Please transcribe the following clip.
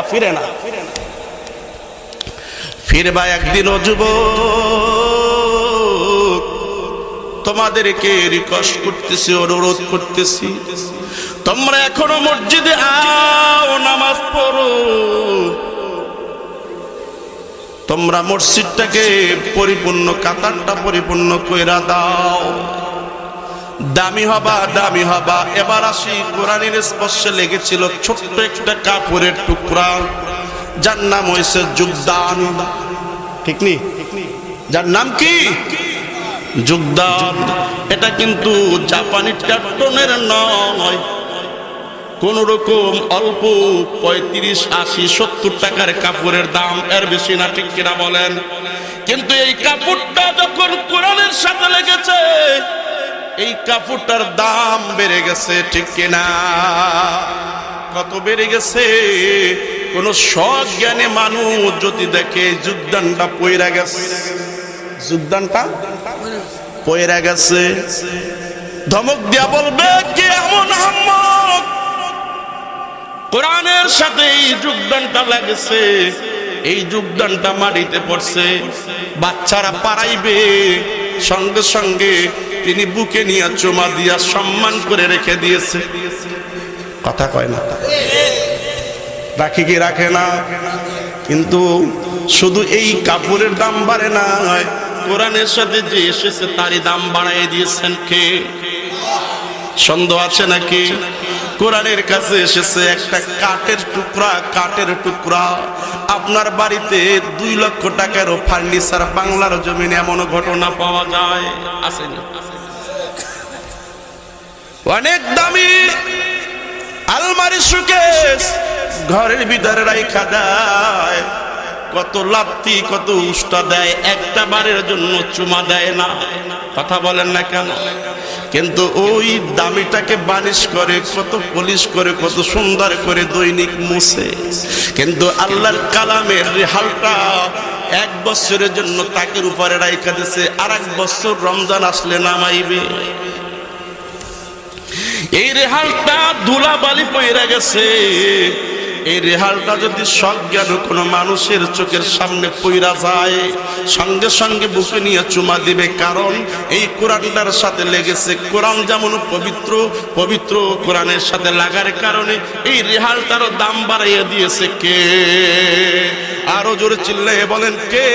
ফিরে না। ফিরবা একদিন ও যুবক, তোমাদেরকে রিকোয়েস্ট করতেছি, অনুরোধ করতেছি, তোমরা এখনো মসজিদে আও, নামাজ পড়ো। তোমরা মসজিদটাকে পরিপূর্ণ, কাতারটা পরিপূর্ণ কইরা দাও। দামি হবা। এবার আসি, কোরআনের স্পর্শে লেগেছিল ছোট্ট একটা কাপড়ের টুকরা, যার নাম হয়েছে যোগদান। ঠিক নি? যার নাম কি? যোগদান। এটা কিন্তু জাপানি ট্যাটনের নয়, কোন রকম অল্প 35, 80, 70 টাকার কাপড়ের দাম, এর বেশি না। ঠিক কিনা বলেন? কিন্তু এই কাপড়টা যখন কোরআনের সাথে লেগেছে, এই কাপড়টার দাম বেড়ে গেছে। ঠিক কিনা? কত বেড়ে গেছে? কোন সজ্ঞানী মানুষ যদি দেখে যোগদানটা পইরা গেছে, যোগদানটা পইরা গেছে, ধমক দিয়া বলবে, কে এমন আহম্মক, কোরআনের সাথে এই যোগদানটা লাগেছে, এই যোগদানটা মাটিতে পড়ছে। বাচ্চারা পারাইবে, সঙ্গে সঙ্গে তিনি বুকে নিয়ে চুমা দিয়া সম্মান করে রেখে দিয়েছে। কথা কয় না? রাখি কি রাখে না? কিন্তু শুধু এই কাপড়ের দাম বাড়ে না, কোরআনের সাথে যে এসেছে তারই দাম বাড়াই দিয়েছেন কে? সন্দেহ আছে নাকি? কোরআনের কাছে এসেছে একটা কাঠের টুকরা। আপনার বাড়িতে 2 লক্ষ টাকারও ফার্নিচার বাংলার জমিনে এমন ঘটনা পাওয়া যায়? আসেনি? অনেক দামি আলমারি সুকেস ঘরের ভিতরে রাইখা দেয়, কত লাত্তি, কত উষ্টা দেয়, একটা বারের জন্য চুমা দেয় না। কথা বলেন না কেন? কিন্তু ওই দামিটাকে বানিশ করে, কত পলিশ করে, কত সুন্দর করে দৈনিক মুছে। কিন্তু আল্লাহর কালামের রেহালটা 1 বছরের জন্য তাকের উপরে রাইখা দিয়েছে, আর 1 বছর রমজান আসলে নামাইবে। এই রেহালটা ধুলাবালি পইরা গেছে। এই রেহালটা যদি সজ্ঞান কোনো মানুষের চোখের সামনে পইরা যায়, সঙ্গে সঙ্গে বুকে নিয়ে চুমা দিবে, কারণ এই কোরআনটার সাথে লেগেছে। কোরআন যেমন পবিত্র কোরআনের সাথে লাগার কারণে এই রেহালটারও দাম বাড়াইয়া দিয়েছে কে? আরো জোরে চিল্লাইয়ে বলেন কে?